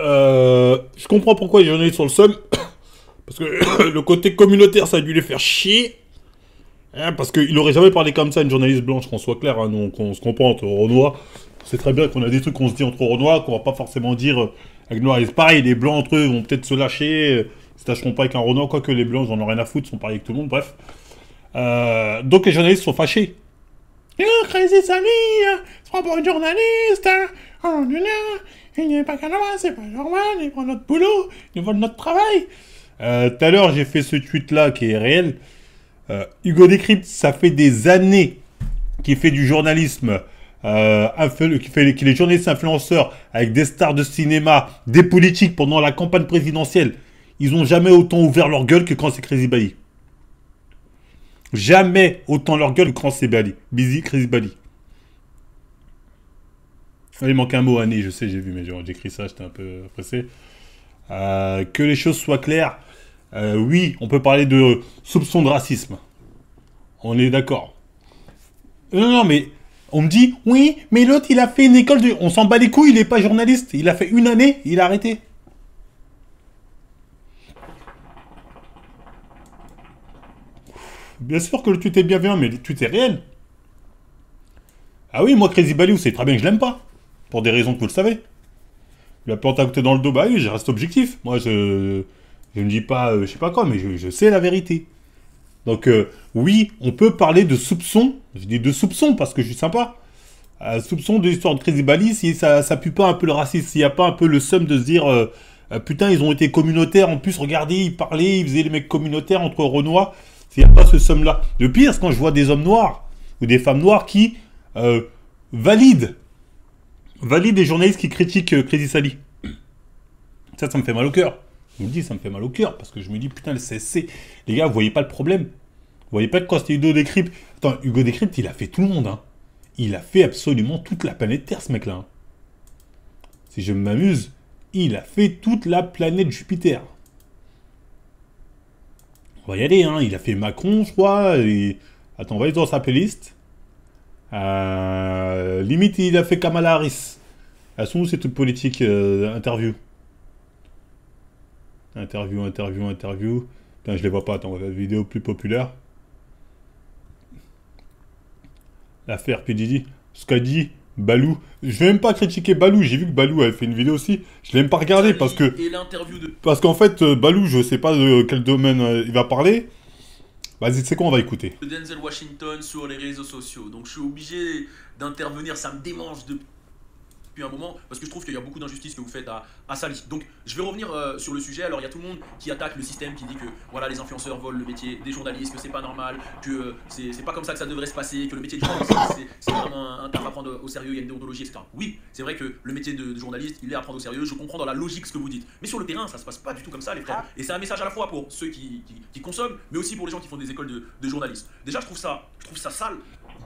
Je comprends pourquoi les journalistes sont le seum. Parce que le côté communautaire, ça a dû les faire chier. Hein, parce qu'il aurait jamais parlé comme ça à une journaliste blanche, qu'on soit clair. Hein, donc on se comprend entre Renois. C'est très bien qu'on a des trucs qu'on se dit entre Renois, qu'on va pas forcément dire avec Noirs. Et c'est pareil, les blancs entre eux vont peut-être se lâcher. Ils se lâcheront pas avec un Renois, quoique les blancs, ils en ont rien à foutre, ils sont pareils avec tout le monde, bref. Donc les journalistes sont fâchés. Oh, Crazy Sally, c'est pas pour une journaliste. Oh non, non, il n'est pas qu'un homme, c'est pas normal, il prend notre boulot, il vole notre travail. Tout à l'heure, j'ai fait ce tweet-là qui est réel. Hugo Décrypte, ça fait des années qu'il fait du journalisme, qu'il est journaliste influenceur avec des stars de cinéma, des politiques pendant la campagne présidentielle. Ils n'ont jamais autant ouvert leur gueule que quand c'est Crazy Bali. Jamais autant leur gueule que quand c'est Bali. Crazy Bali. Il manque un mot, Annie, je sais, j'ai vu, mais j'ai écrit ça, j'étais un peu pressé. Que les choses soient claires. Oui, on peut parler de soupçon de racisme. On est d'accord. Non, non, mais on me dit, oui, mais l'autre, il a fait une école de... On s'en bat les couilles, il n'est pas journaliste. Il a fait une année, il a arrêté. Bien sûr que le tweet est bienveillant, mais le tweet est réel. Ah oui, moi, Crazy Bali, vous savez très bien que je l'aime pas. Pour des raisons que vous le savez. La plante à côté dans le dos, bah oui, je reste objectif. Moi, je ne dis pas, je sais pas quoi, mais je sais la vérité. Donc, oui, on peut parler de soupçons. Je dis de soupçons parce que je suis sympa. Soupçons de l'histoire de Crazy Bali, si ça pue pas un peu le racisme, s'il n'y a pas un peu le seum de se dire, putain, ils ont été communautaires, en plus, regardez, ils parlaient, ils faisaient les mecs communautaires entre Renois. S'il n'y a pas ce somme-là. Le pire, c'est quand je vois des hommes noirs ou des femmes noires qui valident des journalistes qui critiquent Crazy Sally. Ça me fait mal au cœur. Je me dis, ça me fait mal au cœur parce que je me dis, putain, le CSC, les gars, vous voyez pas le problème. Vous voyez pas que quand c'était Hugo Décrypte. Attends, Hugo Décrypte, il a fait tout le monde. Hein. Il a fait absolument toute la planète Terre, ce mec-là. Hein. Si je m'amuse, il a fait toute la planète Jupiter. On va y aller, hein. Il a fait Macron, je crois. Et... Attends, on va aller dans sa playlist. Limite, il a fait Kamala Harris. Elles sont où ces trucs politiques interview. Interview. Putain, je les vois pas. Attends, on va faire une vidéo plus populaire. L'affaire P. Diddy. Ce qu'a dit Balou. Je vais même pas critiquer Balou. J'ai vu que Balou avait fait une vidéo aussi. Je l'ai même pas regardé parce que... Et l'interview de... Parce qu'en fait, Balou, je sais pas de quel domaine il va parler. Vas-y, c'est quoi, on va écouter. Denzel Washington sur les réseaux sociaux. Donc je suis obligé d'intervenir, ça me démange depuis un moment, parce que je trouve qu'il y a beaucoup d'injustices que vous faites à Sally. Donc je vais revenir sur le sujet. Alors il y a tout le monde qui attaque le système, qui dit que voilà, les influenceurs volent le métier des journalistes, que c'est pas normal, que c'est pas comme ça que ça devrait se passer, que le métier de journaliste c'est vraiment un taf à prendre au sérieux, il y a une déontologie, etc. Oui, c'est vrai que le métier de journaliste, il est à prendre au sérieux, je comprends dans la logique ce que vous dites. Mais sur le terrain, ça se passe pas du tout comme ça, les frères. Et c'est un message à la fois pour ceux qui consomment, mais aussi pour les gens qui font des écoles de journalistes. Déjà, je trouve ça sale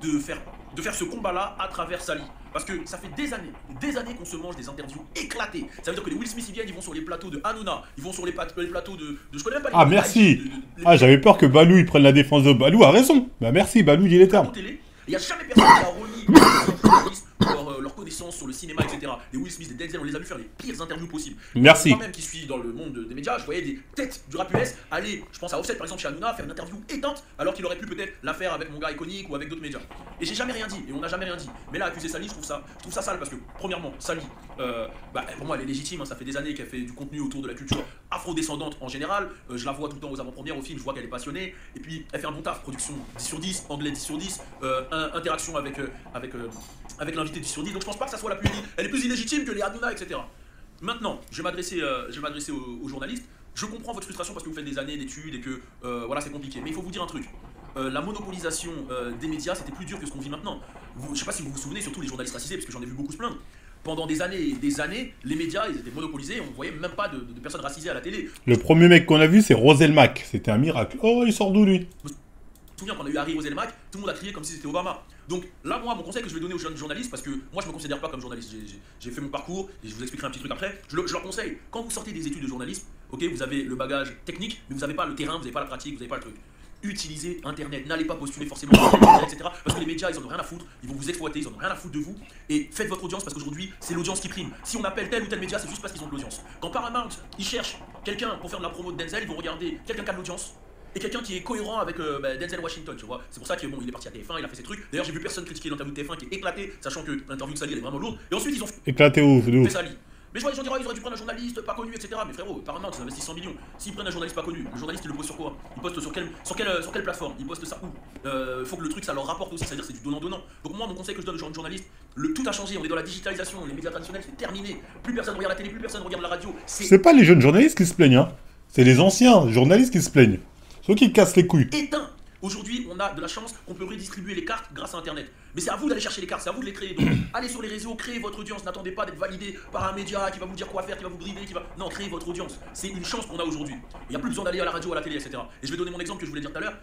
de faire ce combat-là à travers Sally. Parce que ça fait des années qu'on se mange des interviews éclatées. Ça veut dire que les Will Smith, ils viennent, ils vont sur les plateaux de Hanouna, ils vont sur les plateaux de je connais même pas les... Ah, merci. J'avais peur que Balou, il prenne la défense de... Balou a raison. Bah merci, Balou, dit les termes. Il n'y a jamais personne qui a remis leur connaissance sur le cinéma, etc. Les Will Smith, les Denzel, on les a vu faire les pires interviews possibles. Merci. Moi-même qui suis dans le monde des médias, je voyais des têtes du rap US aller, je pense à Offset par exemple chez Hanouna, faire une interview éteinte alors qu'il aurait pu peut-être la faire avec mon gars iconique ou avec d'autres médias. Et j'ai jamais rien dit, et on n'a jamais rien dit. Mais là, accuser Sally, je trouve ça sale parce que, premièrement, Sally, pour moi, elle est légitime, hein, ça fait des années qu'elle fait du contenu autour de la culture afro-descendante en général. Je la vois tout le temps aux avant-premières, au film, je vois qu'elle est passionnée. Et puis, elle fait un bon taf, production 10 sur 10, anglais 10 sur 10, interaction avec l'invité 10 sur 10. Donc, je pense pas que ça soit la plus... Elle est plus illégitime que les Hanouna, etc. Maintenant, je vais m'adresser aux journalistes. Je comprends votre frustration parce que vous faites des années d'études et que voilà, c'est compliqué. Mais il faut vous dire un truc. La monopolisation des médias, c'était plus dur que ce qu'on vit maintenant. Je ne sais pas si vous vous souvenez, surtout les journalistes racisés, parce que j'en ai vu beaucoup se plaindre. Pendant des années et des années, les médias, ils étaient monopolisés, on ne voyait même pas de personnes racisées à la télé. Le premier mec qu'on a vu, c'est Roselmack. C'était un miracle. Oh, il sort d'où, lui? Je me souviens quand on a eu Harry Roselmack, tout le monde a crié comme si c'était Obama. Donc là, moi, mon conseil que je vais donner aux jeunes journalistes, parce que moi, je me considère pas comme journaliste, j'ai fait mon parcours, et je vous expliquerai un petit truc après, je leur conseille, quand vous sortez des études de journalisme, ok, vous avez le bagage technique, mais vous n'avez pas le terrain, vous n'avez pas la pratique, vous n'avez pas le truc. utilisez Internet. N'allez pas postuler forcément sur Internet, etc. Parce que les médias, ils en ont rien à foutre. Ils vont vous exploiter, ils en ont rien à foutre de vous. Et faites votre audience parce qu'aujourd'hui, c'est l'audience qui prime. Si on appelle tel ou tel média, c'est juste parce qu'ils ont de l'audience. Quand Paramount, ils cherchent quelqu'un pour faire de la promo de Denzel, ils vont regarder quelqu'un qui a de l'audience. Et quelqu'un qui est cohérent avec Denzel Washington, tu vois. C'est pour ça qu'il il est parti à TF1, il a fait ses trucs. D'ailleurs, j'ai vu personne critiquer l'interview de TF1 qui est éclatée, sachant que l'interview de Sally elle est vraiment lourde. Et ensuite, ils ont Éclaté ouf, de fait ouf. Sally. Mais je vois les gens dire, ils auraient dû prendre un journaliste pas connu, etc. Mais frérot, Paramount, ils investissent 100 millions. S'ils prennent un journaliste pas connu, le journaliste il le poste sur quoi? Il poste sur quelle plateforme? Il poste ça où? Faut que le truc ça leur rapporte aussi, c'est-à-dire c'est du donnant-donnant. Donc moi, mon conseil que je donne aux journalistes, tout a changé, on est dans la digitalisation, les médias traditionnels c'est terminé. Plus personne regarde la télé, plus personne regarde la radio. C'est pas les jeunes journalistes qui se plaignent, hein. C'est les anciens journalistes qui se plaignent. Ceux qui cassent les couilles. Éteint. Aujourd'hui, on a de la chance qu'on peut redistribuer les cartes grâce à Internet. Mais c'est à vous d'aller chercher les cartes, c'est à vous de les créer. Donc, allez sur les réseaux, créez votre audience. N'attendez pas d'être validé par un média qui va vous dire quoi faire, qui va vous brider, qui va... Non, créez votre audience. C'est une chance qu'on a aujourd'hui. Il n'y a plus besoin d'aller à la radio, à la télé, etc. Et je vais donner mon exemple que je voulais dire tout à l'heure.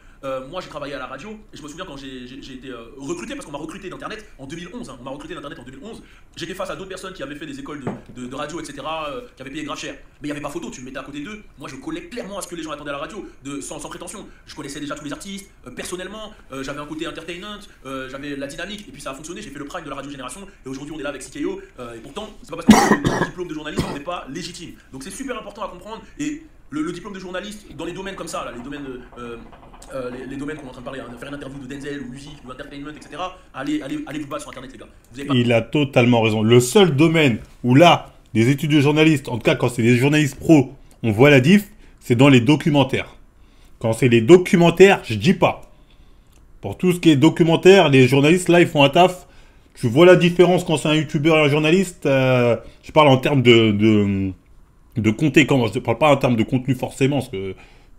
Moi, j'ai travaillé à la radio et je me souviens quand j'ai été recruté, parce qu'on m'a recruté d'Internet en 2011. Hein, on m'a recruté d'Internet en 2011. J'étais face à d'autres personnes qui avaient fait des écoles de radio, etc., qui avaient payé grave cher. Mais il n'y avait pas photo, tu me mettais à côté d'eux. Moi, je collais clairement à ce que les gens attendaient à la radio, sans prétention. Je connaissais déjà tous les artistes, personnellement. J'avais un côté entertainment, j'avais la dynamique, et puis ça a fonctionné, j'ai fait le prime de la radio génération, et aujourd'hui on est là avec CKO, et pourtant, c'est pas parce qu'on a un diplôme de journaliste qu'on n'est pas légitime. Donc c'est super important à comprendre, et le diplôme de journaliste, dans les domaines comme ça, là, les domaines qu'on est en train de parler, hein, faire une interview de Denzel, ou musique, ou entertainment, etc., allez vous battre sur Internet, les gars. Vous avez pas... Il a totalement raison. Le seul domaine où là, des études de journalistes, en tout cas quand c'est des journalistes pros, on voit la diff, c'est dans les documentaires. Quand c'est les documentaires, je dis pas. Pour tout ce qui est documentaire, les journalistes, là, ils font un taf. Tu vois la différence quand c'est un youtubeur et un journaliste. Je parle en termes de compter. Je ne parle pas en termes de contenu forcément, parce que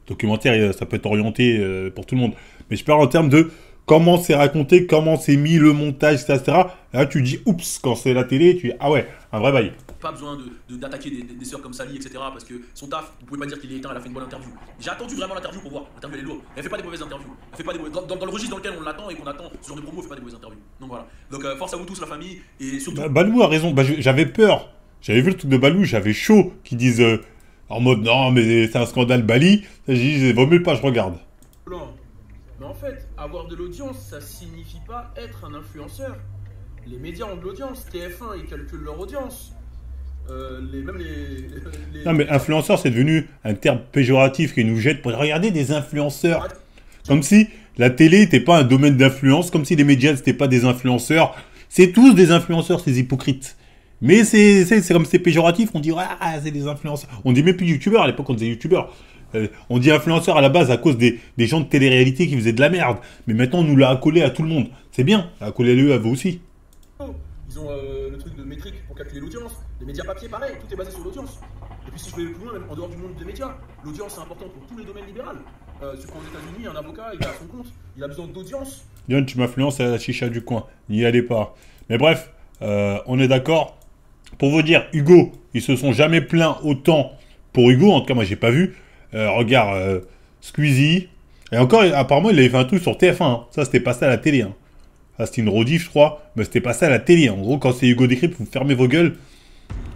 documentaire, ça peut être orienté pour tout le monde. Mais je parle en termes de comment c'est raconté, comment c'est mis, le montage, etc. Là, tu dis, oups, quand c'est la télé, tu dis, ah ouais, un vrai bail. Pas besoin d'attaquer des sœurs comme Sally, etc. Parce que son taf, vous pouvez pas dire qu'il est éteint, elle a fait une bonne interview. J'ai attendu vraiment l'interview pour voir. L'interview elle est lourde. Elle fait pas des mauvaises interviews. Elle fait pas des mauvaises... dans le registre dans lequel on l'attend et qu'on attend ce genre de promo, elle fait pas des mauvaises interviews. Donc voilà. Donc force à vous tous, la famille. Et surtout. Balou a raison. J'avais peur. J'avais vu le truc de Balou, j'avais chaud. Qui disent en mode non, mais c'est un scandale Bali. J'ai dit, vaut mieux pas, je regarde. Non. Mais en fait, avoir de l'audience, ça signifie pas être un influenceur. Les médias ont de l'audience. TF1, ils calculent leur audience. Non mais influenceur c'est devenu un terme péjoratif qui nous jette pour regarder des influenceurs. Comme si la télé n'était pas un domaine d'influence, comme si les médias n'étaient pas des influenceurs. C'est tous des influenceurs, ces hypocrites. Mais c'est comme c'est péjoratif, on dit ah c'est des influenceurs. On dit même plus youtubeurs, à l'époque on disait youtubeurs. On dit influenceurs à la base à cause des gens de télé-réalité qui faisaient de la merde. Mais maintenant on nous l'a accolé à tout le monde. C'est bien, accolez-le à vous aussi. Ils ont le truc de métrique pour calculer l'audience. Les médias papier, pareil, tout est basé sur l'audience. Et puis si je vais plus loin, même en dehors du monde des médias, l'audience c'est important pour tous les domaines libéraux. Tu prends aux États-Unis, un avocat, il a son compte, il a besoin d'audience. Yon, tu m'influences à la chicha du coin. N'y allez pas. Mais bref, on est d'accord. Pour vous dire, Hugo, ils se sont jamais plaints autant. Pour Hugo, en tout cas, moi j'ai pas vu. Regarde, Squeezie. Et encore, apparemment, il avait fait un truc sur TF1. Hein. Ça, c'était passé à la télé. Hein. Ah, c'était une rediff, je crois, mais c'était passé à la télé. En gros, quand c'est Hugo Décrypte, vous fermez vos gueules.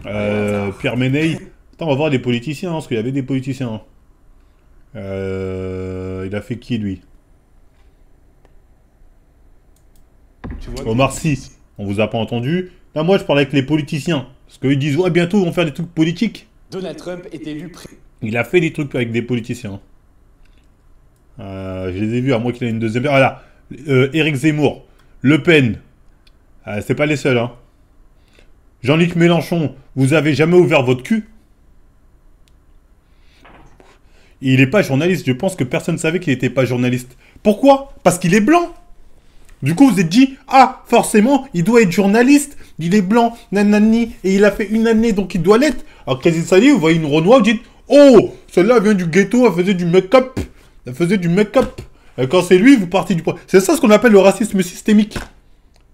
Pierre Méney. Attends, on va voir des politiciens, hein, parce qu'il y avait des politiciens. Il a fait qui, lui? Omar Sy. On vous a pas entendu. Là, moi, je parle avec les politiciens. Parce qu'ils disent, ouais, bientôt, ils vont faire des trucs politiques. Donald Trump est élu Il a fait des trucs avec des politiciens. Je les ai vus, à moins qu'il ait une deuxième... Voilà. Éric Zemmour. Le Pen, c'est pas les seuls, hein. Jean-Luc Mélenchon, vous avez jamais ouvert votre cul? Il n'est pas journaliste, je pense que personne ne savait qu'il n'était pas journaliste. Pourquoi? Parce qu'il est blanc. Du coup, vous êtes dit, ah, forcément, il doit être journaliste, il est blanc, nanani, et il a fait une année, donc il doit l'être. Alors, Crazy Sally, vous voyez une Renoir, vous dites, oh, celle-là vient du ghetto, elle faisait du make-up. Elle faisait du make-up. Et quand c'est lui, vous partez du point. C'est ça ce qu'on appelle le racisme systémique.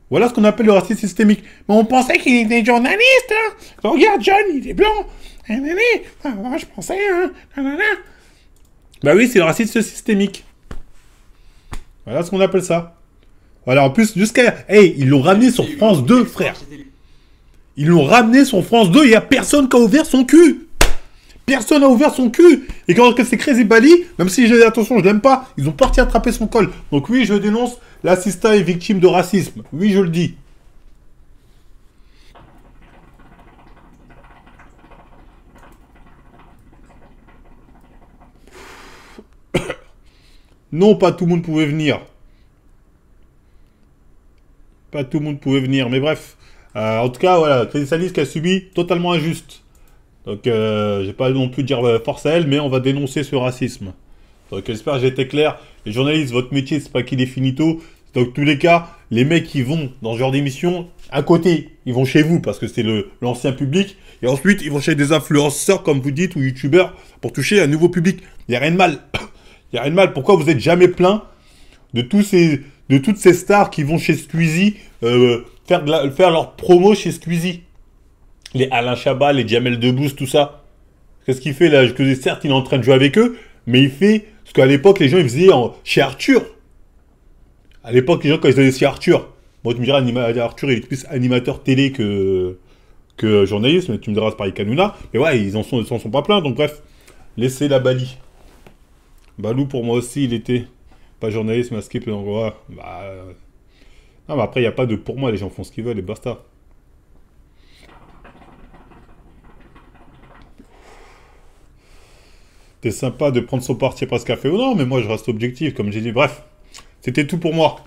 Voilà ce qu'on appelle le racisme systémique. Mais on pensait qu'il était journaliste, hein. Regarde, John, il est blanc. Moi, je pensais, hein. Bah oui, c'est le racisme systémique. Voilà ce qu'on appelle ça. Voilà, en plus, jusqu'à... Hey, ils l'ont ramené sur France 2, frère. Ils l'ont ramené sur France 2, il n'y a personne qui a ouvert son cul. Personne n'a ouvert son cul. Et quand c'est Crazy Bali, même si attention, je l'aime pas, ils ont parti attraper son col. Donc oui, je dénonce l'assistant est victime de racisme. Oui, je le dis. Non, pas tout le monde pouvait venir. Pas tout le monde pouvait venir, mais bref. En tout cas, voilà, Crazy Salis qui a subi totalement injuste. Donc, je vais pas non plus dire force à elle, mais on va dénoncer ce racisme. Donc, j'espère que j'ai été clair. Les journalistes, votre métier, c'est pas qu'il est finito. Dans tous les cas, les mecs qui vont dans ce genre d'émission, à côté, ils vont chez vous parce que c'est l'ancien public. Et ensuite, ils vont chez des influenceurs, comme vous dites, ou youtubeurs, pour toucher un nouveau public. Il n'y a rien de mal. Il n'y a rien de mal. Pourquoi vous n'êtes jamais plein de toutes ces stars qui vont chez Squeezie faire leur promo chez Squeezie? Les Alain Chabat, les Jamel Debbouze, tout ça. Qu'est-ce qu'il fait là? Certes, il est en train de jouer avec eux, mais il fait ce qu'à l'époque, les gens ils faisaient chez Arthur. À l'époque, les gens, quand ils faisaient chez Arthur. Moi, tu me diras, Arthur, il est plus animateur télé que journaliste, mais tu me diras, c'est pareil qu'Hanouna. Mais ouais, ils s'en sont pas pleins, donc bref. Laissez la Bali. Balou, pour moi aussi, il était pas journaliste, masqué, peu d'endroit. Non, mais après, il n'y a pas de pour moi, les gens font ce qu'ils veulent et basta. C'est sympa de prendre son parti après ce café ou non, mais moi je reste objectif, comme j'ai dit. Bref, c'était tout pour moi.